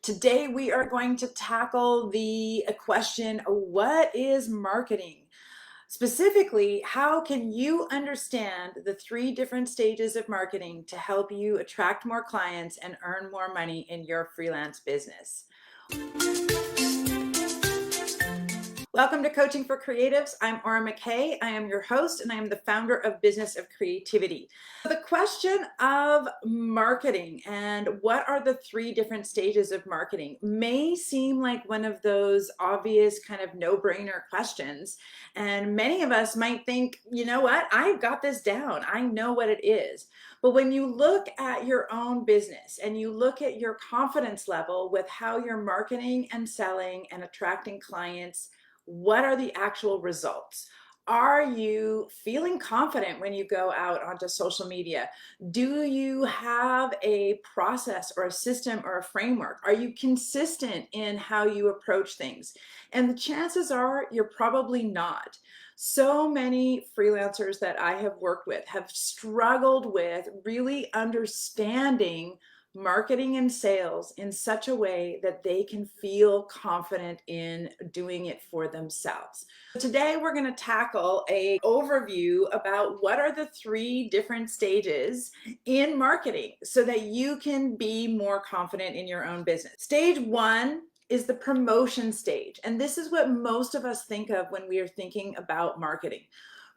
Today we are going to tackle the question, what is marketing? Specifically, how can you understand the three different stages of marketing to help you attract more clients and earn more money in your freelance business? Welcome to Coaching for Creatives. I'm McKay. I am your host and I am the founder of Business of Creativity. The question of marketing and what are the three different stages of marketing may seem like one of those obvious kind of no-brainer questions. And many of us might think, you know what, I've got this down. I know what it is. But when you look at your own business and you look at your confidence level with how you're marketing and selling and attracting clients, what are the actual results? Are you feeling confident when you go out onto social media? Do you have a process or a system or a framework? Are you consistent in how you approach things? And the chances are you're probably not. So many freelancers that I have worked with have struggled with really understanding marketing and sales in such a way that they can feel confident in doing it for themselves. Today we're going to tackle an overview about what are the three different stages in marketing so that you can be more confident in your own business. Stage one is the promotion stage, and this is what most of us think of when we are thinking about marketing.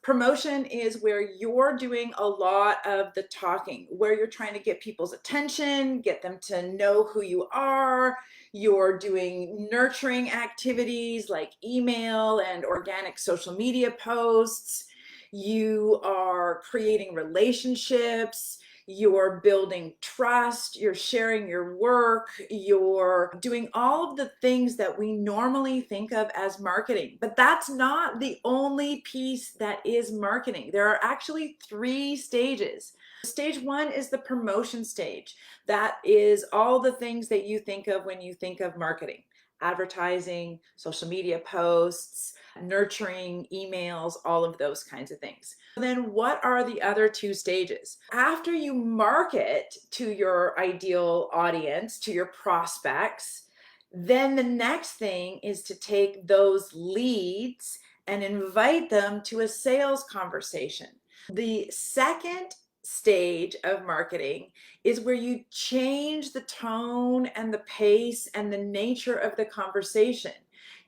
Promotion is where you're doing a lot of the talking, where you're trying to get people's attention, get them to know who you are. You're doing nurturing activities like email and organic social media posts. You are creating relationships. You're building trust, you're sharing your work, you're doing all of the things that we normally think of as marketing. But that's not the only piece that is marketing. There are actually three stages. Stage one is the promotion stage. That is all the things that you think of when you think of marketing: advertising, social media posts, nurturing emails, all of those kinds of things. Then what are the other two stages? After you market to your ideal audience, to your prospects, then the next thing is to take those leads and invite them to a sales conversation. The second stage of marketing is where you change the tone and the pace and the nature of the conversation.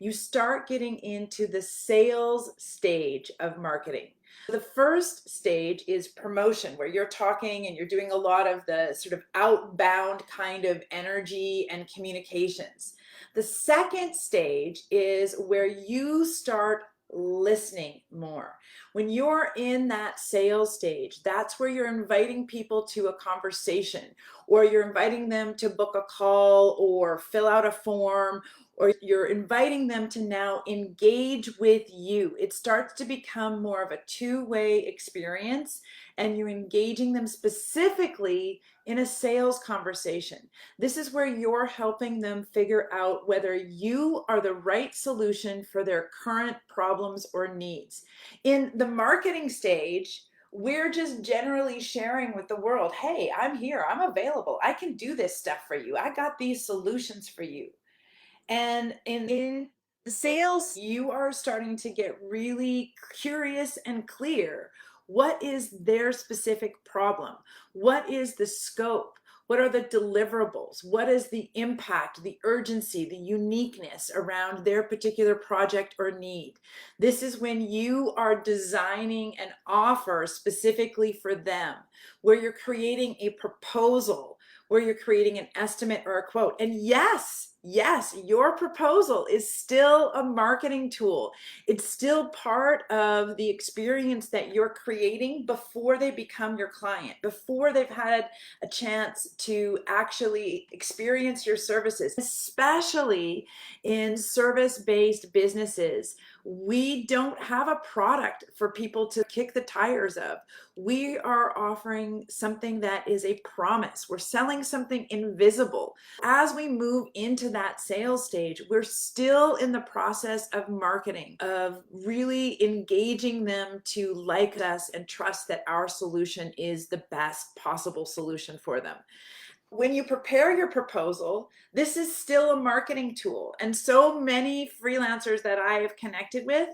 You start getting into the sales stage of marketing. The first stage is promotion, where you're talking and you're doing a lot of the sort of outbound kind of energy and communications. The second stage is where you start listening more. When you're in that sales stage, that's where you're inviting people to a conversation, or you're inviting them to book a call or fill out a form, or you're inviting them to now engage with you. It starts to become more of a two-way experience, and you're engaging them specifically in a sales conversation. This is where you're helping them figure out whether you are the right solution for their current problems or needs. In the marketing stage, we're just generally sharing with the world, hey, I'm here, I'm available, I can do this stuff for you, I got these solutions for you. And in sales, you are starting to get really curious and clear. What is their specific problem? What is the scope? What are the deliverables? What is the impact, the urgency, the uniqueness around their particular project or need? This is when you are designing an offer specifically for them, where you're creating a proposal, where you're creating an estimate or a quote. And yes, your proposal is still a marketing tool. It's still part of the experience that you're creating before they become your client, before they've had a chance to actually experience your services. Especially in service-based businesses, we don't have a product for people to kick the tires of. We are offering something that is a promise. We're selling something invisible. As we move into that sales stage, we're still in the process of marketing, of really engaging them to like us and trust that our solution is the best possible solution for them. When you prepare your proposal, this is still a marketing tool. And so many freelancers that I have connected with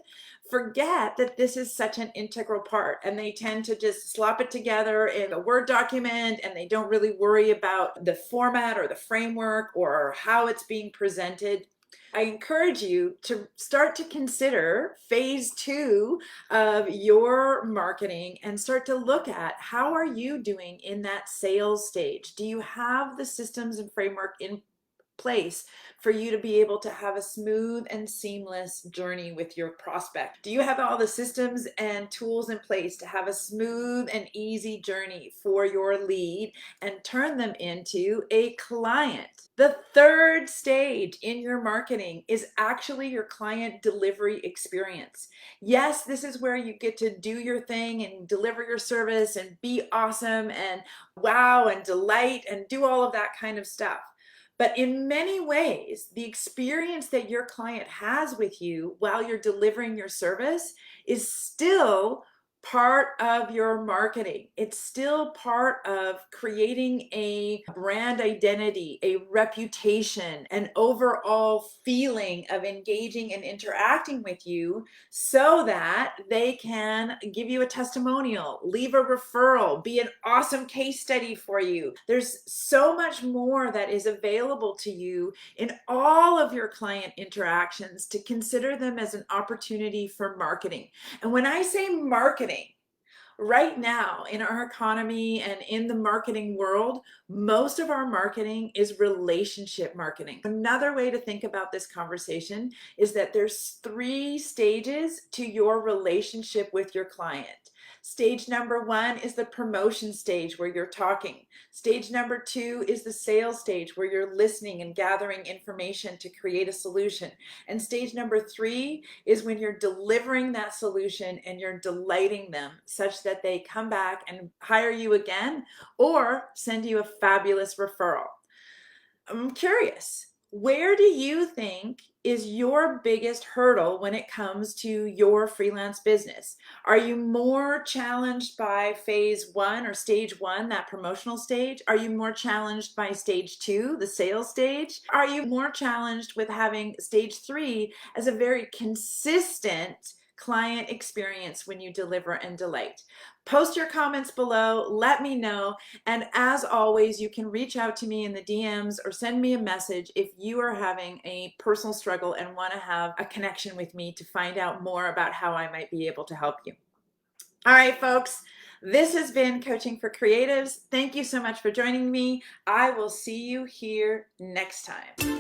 forget that this is such an integral part, and they tend to just slop it together in a Word document, and they don't really worry about the format or the framework or how it's being presented. I encourage you to start to consider phase 2 of your marketing and start to look at how are you doing in that sales stage. Do you have the systems and framework in place for you to be able to have a smooth and seamless journey with your prospect? Do you have all the systems and tools in place to have a smooth and easy journey for your lead and turn them into a client? The third stage in your marketing is actually your client delivery experience. Yes, this is where you get to do your thing and deliver your service and be awesome and wow and delight and do all of that kind of stuff. But in many ways, the experience that your client has with you while you're delivering your service is still part of your marketing. It's still part of creating a brand identity, a reputation, an overall feeling of engaging and interacting with you so that they can give you a testimonial, leave a referral, be an awesome case study for you. There's so much more that is available to you in all of your client interactions to consider them as an opportunity for marketing. And when I say marketing, right now in our economy and in the marketing world, most of our marketing is relationship marketing. Another way to think about this conversation is that there's 3 stages to your relationship with your client. Stage number 1 is the promotion stage where you're talking. Stage number 2 is the sales stage where you're listening and gathering information to create a solution. And stage number 3 is when you're delivering that solution and you're delighting them such that they come back and hire you again or send you a fabulous referral. I'm curious, where do you think is your biggest hurdle when it comes to your freelance business? Are you more challenged by phase 1 or stage 1, that promotional stage? Are you more challenged by stage 2, the sales stage? Are you more challenged with having stage 3 as a very consistent client experience when you deliver and delight? Post your comments below, let me know. And as always, you can reach out to me in the DMs or send me a message if you are having a personal struggle and want to have a connection with me to find out more about how I might be able to help you. All right, folks, this has been Coaching for Creatives. Thank you so much for joining me. I will see you here next time.